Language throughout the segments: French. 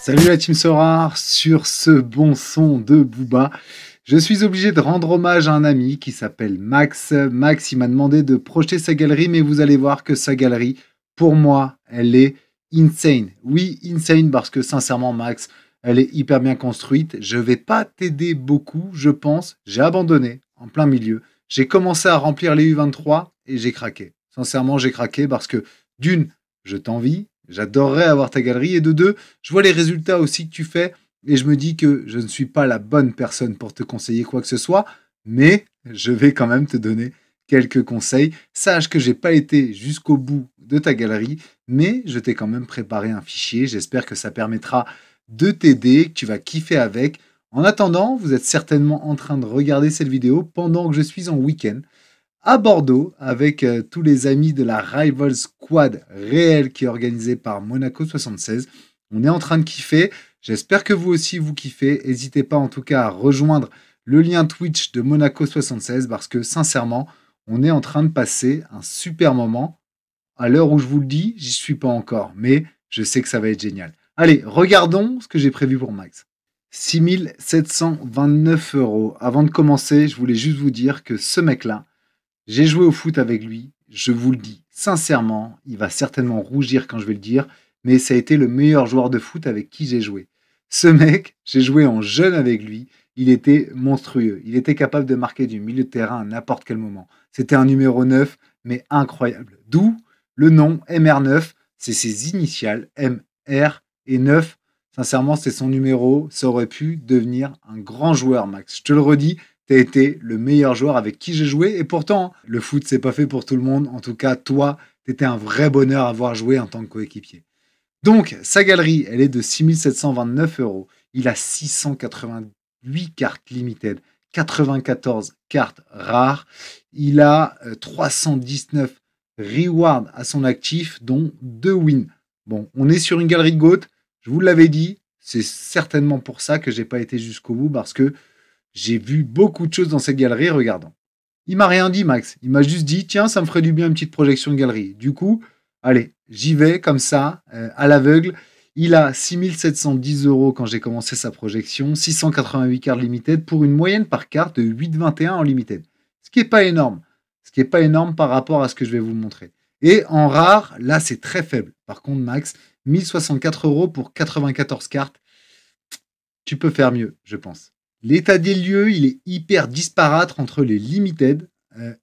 Salut la team Sorare, sur ce bon son de Booba, je suis obligé de rendre hommage à un ami qui s'appelle Max. Max, il m'a demandé de projeter sa galerie, mais vous allez voir que sa galerie, pour moi, elle est insane. Oui, insane, parce que sincèrement, Max, elle est hyper bien construite. Je vais pas t'aider beaucoup, je pense. J'ai abandonné en plein milieu. J'ai commencé à remplir les U23 et j'ai craqué. Sincèrement, j'ai craqué parce que d'une, je t'envie, j'adorerais avoir ta galerie, et de deux, je vois les résultats aussi que tu fais et je me dis que je ne suis pas la bonne personne pour te conseiller quoi que ce soit, mais je vais quand même te donner quelques conseils. Sache que j'ai pas été jusqu'au bout de ta galerie, mais je t'ai quand même préparé un fichier. J'espère que ça permettra de t'aider, que tu vas kiffer avec. En attendant, vous êtes certainement en train de regarder cette vidéo pendant que je suis en week-end à Bordeaux avec tous les amis de la Rival Squad réelle qui est organisée par Monaco 76. On est en train de kiffer. J'espère que vous aussi vous kiffez. N'hésitez pas en tout cas à rejoindre le lien Twitch de Monaco 76 parce que sincèrement, on est en train de passer un super moment. À l'heure où je vous le dis, j'y suis pas encore, mais je sais que ça va être génial. Allez, regardons ce que j'ai prévu pour Max. 6 729 €. Avant de commencer, je voulais juste vous dire que ce mec-là, j'ai joué au foot avec lui, je vous le dis sincèrement, il va certainement rougir quand je vais le dire, mais ça a été le meilleur joueur de foot avec qui j'ai joué. Ce mec, j'ai joué en jeune avec lui, il était monstrueux. Il était capable de marquer du milieu de terrain à n'importe quel moment. C'était un numéro 9, mais incroyable. D'où le nom MR9, c'est ses initiales, MR et 9. Sincèrement, c'est son numéro, ça aurait pu devenir un grand joueur, Max. Je te le redis, tu as été le meilleur joueur avec qui j'ai joué. Et pourtant, le foot, c'est pas fait pour tout le monde. En tout cas, toi, tu étais un vrai bonheur à avoir joué en tant que coéquipier. Donc, sa galerie, elle est de 6 729 €. Il a 688 cartes limited, 94 cartes rares. Il a 319 rewards à son actif, dont 2 wins. Bon, on est sur une galerie de GOAT. Je vous l'avais dit, c'est certainement pour ça que j'ai pas été jusqu'au bout, parce que j'ai vu beaucoup de choses dans cette galerie regardant. Il m'a rien dit, Max. Il m'a juste dit, tiens, ça me ferait du bien une petite projection de galerie. Du coup, allez, j'y vais comme ça, à l'aveugle. Il a 6 710 € quand j'ai commencé sa projection, 688 cartes limited pour une moyenne par carte de 8,21 en limited. Ce qui n'est pas énorme. Ce qui n'est pas énorme par rapport à ce que je vais vous montrer. Et en rare, là, c'est très faible. Par contre, Max, 1064 € pour 94 cartes. Tu peux faire mieux, je pense. L'état des lieux, il est hyper disparate entre les limited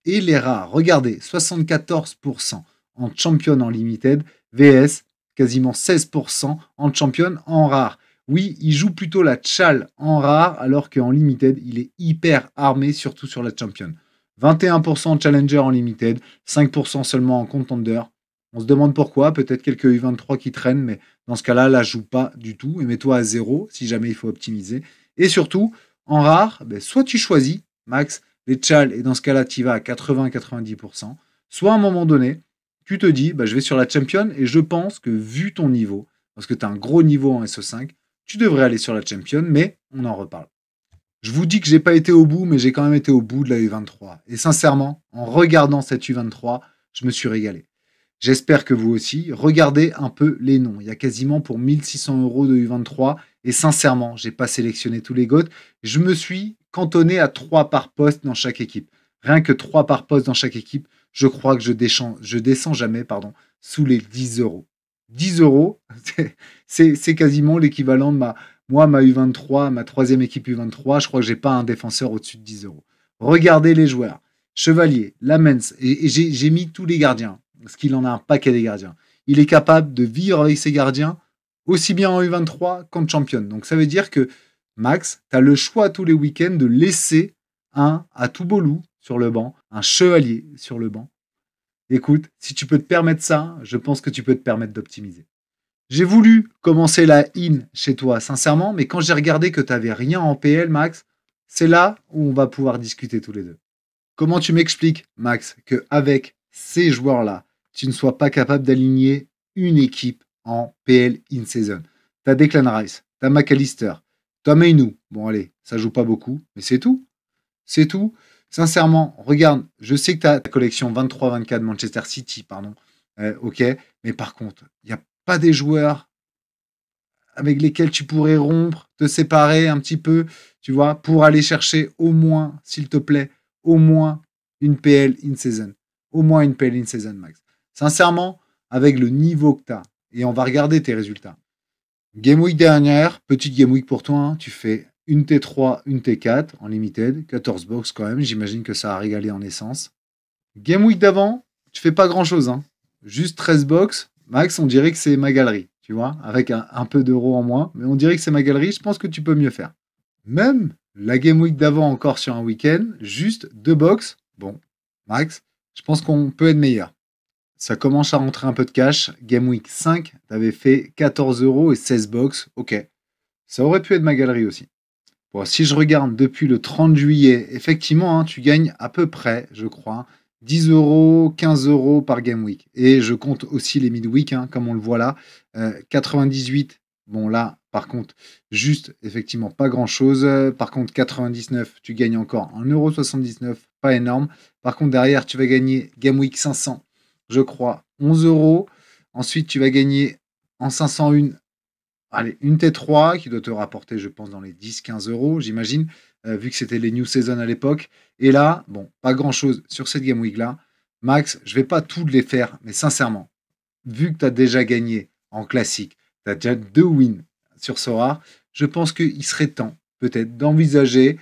et les rares. Regardez, 74% en champion en limited, VS, quasiment 16% en champion en rare. Oui, il joue plutôt la chal en rare, alors qu'en limited, il est hyper armé, surtout sur la champion. 21% en challenger en limited, 5% seulement en contender. On se demande pourquoi, peut-être quelques U23 qui traînent, mais dans ce cas-là, là, joue pas du tout et mets-toi à 0 si jamais il faut optimiser. Et surtout, en rare, soit tu choisis, Max, les chals, et dans ce cas-là, tu y vas à 80-90%, soit à un moment donné, tu te dis, je vais sur la champion, et je pense que vu ton niveau, parce que tu as un gros niveau en SE5, tu devrais aller sur la champion, mais on en reparle. Je vous dis que j'ai pas été au bout, mais j'ai quand même été au bout de la U23. Et sincèrement, en regardant cette U23, je me suis régalé. J'espère que vous aussi. Regardez un peu les noms. Il y a quasiment pour 1600 € de U23. Et sincèrement, j'ai pas sélectionné tous les GOAT. Je me suis cantonné à 3 par poste dans chaque équipe. Rien que 3 par poste dans chaque équipe, je crois que je descends jamais sous les 10 €. 10 €, c'est quasiment l'équivalent de ma U23, ma troisième équipe U23. Je crois que j'ai pas un défenseur au-dessus de 10 €. Regardez les joueurs. Chevalier, Lamens, et j'ai mis tous les gardiens, parce qu'il en a un paquet des gardiens. Il est capable de vivre avec ses gardiens, aussi bien en U23 qu'en champion. Donc ça veut dire que, Max, tu as le choix tous les week-ends de laisser un à tout bolou sur le banc, un chevalier sur le banc. Écoute, si tu peux te permettre ça, je pense que tu peux te permettre d'optimiser. J'ai voulu commencer la in chez toi, sincèrement, mais quand j'ai regardé que tu n'avais rien en PL, Max, c'est là où on va pouvoir discuter tous les deux. Comment tu m'expliques, Max, qu'avec ces joueurs-là, tu ne sois pas capable d'aligner une équipe en PL in-season? T'as Declan Rice, t'as McAllister, t'as Mainu. Bon, allez, ça joue pas beaucoup, mais c'est tout. C'est tout. Sincèrement, regarde, je sais que tu as ta collection 23-24 de Manchester City, pardon. Ok, mais par contre, il n'y a pas des joueurs avec lesquels tu pourrais rompre, te séparer un petit peu, tu vois, pour aller chercher au moins, s'il te plaît, au moins une PL in-season. Au moins une PL in-season, Max. Sincèrement, avec le niveau que tu as, et on va regarder tes résultats. Game Week dernière, petite Game Week pour toi, hein, tu fais une T3, une T4 en limited, 14 box quand même, j'imagine que ça a régalé en essence. Game Week d'avant, tu fais pas grand chose, hein. Juste 13 box. Max, on dirait que c'est ma galerie, tu vois, avec un peu d'euros en moins, mais on dirait que c'est ma galerie, je pense que tu peux mieux faire. Même la Game Week d'avant, encore sur un week-end, juste 2 box. Bon, Max, je pense qu'on peut être meilleur. Ça commence à rentrer un peu de cash. Game Week 5, tu avais fait 14 euros et 16 box. Ok, ça aurait pu être ma galerie aussi. Bon, si je regarde depuis le 30 juillet, effectivement, hein, tu gagnes à peu près, je crois, 10 euros, 15 euros par game week. Et je compte aussi les midweek, hein, comme on le voit là. 98, bon là, par contre, juste, effectivement, pas grand-chose. Par contre, 99, tu gagnes encore 1,79 €, pas énorme. Par contre, derrière, tu vas gagner game week 500, je crois, 11 euros. Ensuite, tu vas gagner en 501, allez, une T3 qui doit te rapporter, je pense, dans les 10-15 euros, j'imagine, vu que c'était les New Season à l'époque. Et là, bon, pas grand-chose sur cette Game Week-là. Max, je vais pas toutes les faire, mais sincèrement, vu que tu as déjà gagné en classique, tu as déjà 2 wins sur Sora, je pense qu'il serait temps, peut-être, d'envisager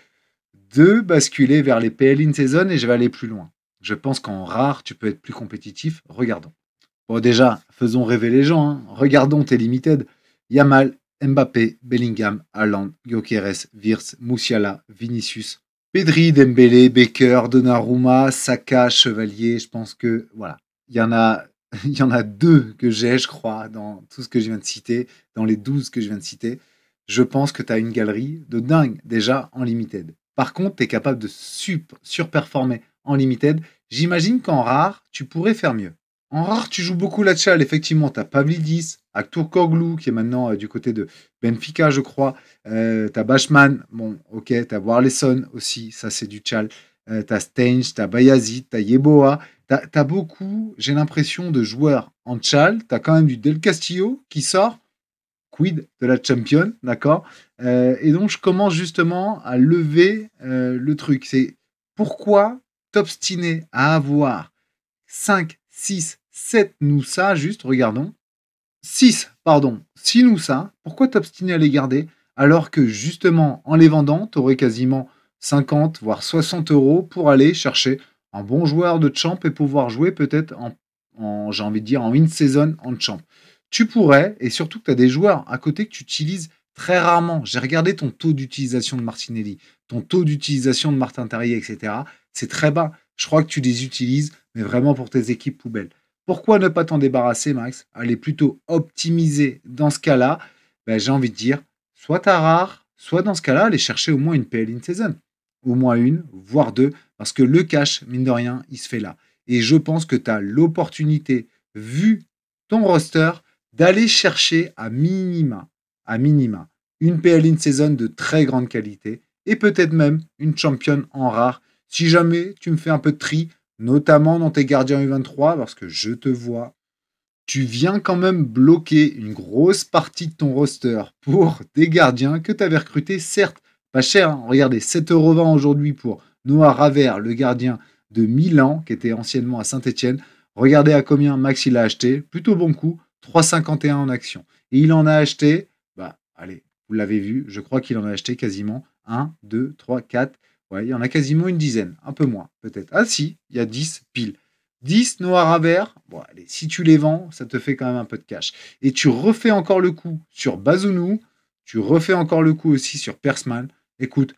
de basculer vers les PL in-season et je vais aller plus loin. Je pense qu'en rare, tu peux être plus compétitif. Regardons. Bon, déjà, faisons rêver les gens, hein. Regardons tes limited. Yamal, Mbappé, Bellingham, Haaland, Gyökeres, Wirtz, Musiala, Vinicius, Pedri, Dembélé, Baker, Donnarumma, Saka, Chevalier. Je pense que, voilà, il y en a, il y en a 2 que j'ai, je crois, dans tout ce que je viens de citer, dans les 12 que je viens de citer. Je pense que tu as une galerie de dingue déjà en limited. Par contre, tu es capable de surperformer en limited. J'imagine qu'en rare, tu pourrais faire mieux. En rare, tu joues beaucoup la Tchal, effectivement. Tu as Pavlidis, Aktourkoglu, qui est maintenant du côté de Benfica, je crois. Tu as Bachmann, bon, ok. Tu as Warleson aussi, ça c'est du Tchal. Tu as Stange, tu as Bayazid, tu as Yeboah. Tu as beaucoup, j'ai l'impression, de joueurs en Tchal. Tu as quand même du Del Castillo qui sort. Quid de la Champion, d'accord. Et donc, je commence justement à lever le truc. C'est pourquoi t'obstiner à avoir 5, 6, 7 Noussa, juste, regardons. 6, pardon, 6 Noussa, pourquoi t'obstiner à les garder alors que justement, en les vendant, tu aurais quasiment 50, voire 60 euros pour aller chercher un bon joueur de champ et pouvoir jouer peut-être j'ai envie de dire, en in-season en champ. Tu pourrais, et surtout que tu as des joueurs à côté que tu utilises très rarement. J'ai regardé ton taux d'utilisation de Martinelli, ton taux d'utilisation de Martin Terrier, etc. C'est très bas. Je crois que tu les utilises, mais vraiment pour tes équipes poubelles. Pourquoi ne pas t'en débarrasser, Max? Aller plutôt optimiser dans ce cas-là. Ben, j'ai envie de dire, soit ta rare, soit dans ce cas-là, aller chercher au moins une PL in-season. Au moins une, voire deux, parce que le cash, mine de rien, il se fait là. Et je pense que tu as l'opportunité, vu ton roster, d'aller chercher à minima, une PL in-season de très grande qualité et peut-être même une championne en rare. Si jamais tu me fais un peu de tri, notamment dans tes gardiens U23, parce que je te vois, tu viens quand même bloquer une grosse partie de ton roster pour des gardiens que tu avais recrutés, certes, pas cher, hein. Regardez, 7,20 € aujourd'hui pour Noah Ravert, le gardien de Milan, qui était anciennement à Saint-Etienne. Regardez à combien Max il a acheté, plutôt bon coup, 3,51 en action. Et il en a acheté, bah allez, vous l'avez vu, je crois qu'il en a acheté quasiment 1, 2, 3, 4. Ouais, il y en a quasiment une dizaine, un peu moins peut-être. Ah si, il y a 10 pile. 10 noirs à vert, bon, allez, si tu les vends, ça te fait quand même un peu de cash. Et tu refais encore le coup sur Bazounou, tu refais encore le coup aussi sur Persman. Écoute,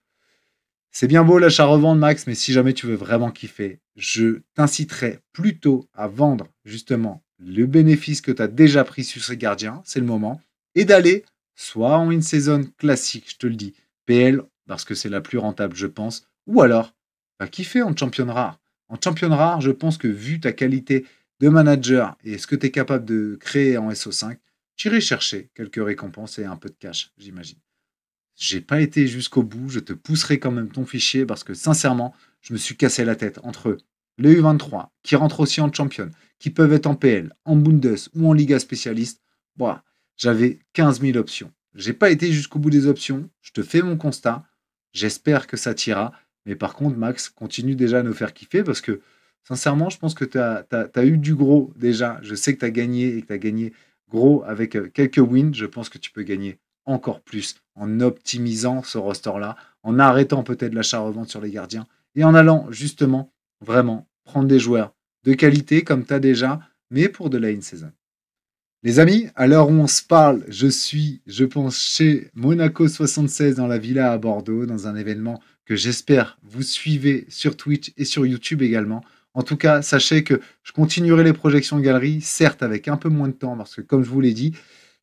c'est bien beau l'achat-revente, Max, mais si jamais tu veux vraiment kiffer, je t'inciterai plutôt à vendre justement le bénéfice que tu as déjà pris sur ces gardiens, c'est le moment, et d'aller soit en une saison classique, je te le dis, PL, parce que c'est la plus rentable, je pense, ou alors, va kiffer en champion rare. En champion rare, je pense que vu ta qualité de manager et ce que tu es capable de créer en SO5, tu irais chercher quelques récompenses et un peu de cash, j'imagine. J'ai pas été jusqu'au bout, je te pousserai quand même ton fichier parce que sincèrement, je me suis cassé la tête entre les U23 qui rentrent aussi en champion, qui peuvent être en PL, en Bundes ou en Liga spécialiste. Bon, j'avais 15 000 options. j'ai pas été jusqu'au bout des options. Je te fais mon constat. J'espère que ça t'ira. Mais par contre, Max, continue déjà à nous faire kiffer parce que, sincèrement, je pense que tu as eu du gros déjà. Je sais que tu as gagné et que tu as gagné gros avec quelques wins. Je pense que tu peux gagner encore plus en optimisant ce roster-là, en arrêtant peut-être l'achat-revente sur les gardiens et en allant justement vraiment prendre des joueurs de qualité comme tu as déjà, mais pour de la in-season. Les amis, à l'heure où on se parle, je suis, je pense, chez Monaco 76 dans la villa à Bordeaux, dans un événement que j'espère vous suivez sur Twitch et sur YouTube également. En tout cas, sachez que je continuerai les projections de galerie, certes avec un peu moins de temps, parce que comme je vous l'ai dit,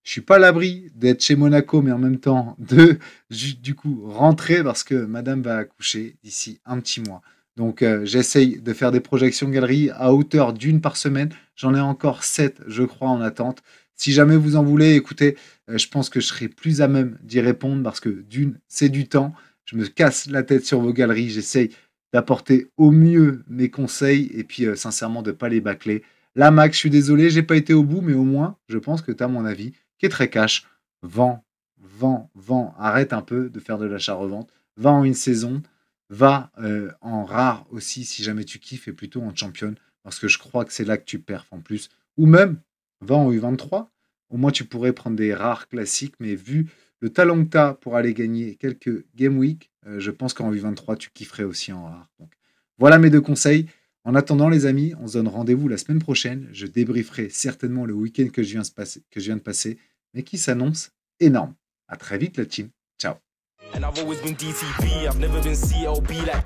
je suis pas à l'abri d'être chez Monaco, mais en même temps de du coup rentrer parce que Madame va accoucher d'ici un petit mois. Donc j'essaye de faire des projections de galerie à hauteur d'une par semaine. J'en ai encore 7, je crois, en attente. Si jamais vous en voulez, écoutez, je pense que je serai plus à même d'y répondre parce que d'une, c'est du temps. Je me casse la tête sur vos galeries. J'essaye d'apporter au mieux mes conseils et puis sincèrement de ne pas les bâcler. Là, Max, je suis désolé, j'ai pas été au bout, mais au moins, je pense que tu as mon avis qui est très cash. Vends, vends, vends. Arrête un peu de faire de l'achat-revente. Va en une saison. Va en rare aussi si jamais tu kiffes et plutôt en champion parce que je crois que c'est là que tu perfs en plus. Ou même, va en U23. Au moins, tu pourrais prendre des rares classiques, mais vu le talent que tu as pour aller gagner quelques Game Week, je pense qu'en U23, tu kifferais aussi en rare. Donc, voilà mes 2 conseils. En attendant, les amis, on se donne rendez-vous la semaine prochaine. Je débrieferai certainement le week-end que je viens de passer, mais qui s'annonce énorme. À très vite, la team. Ciao. And I've always been DTP, I've never been CLB like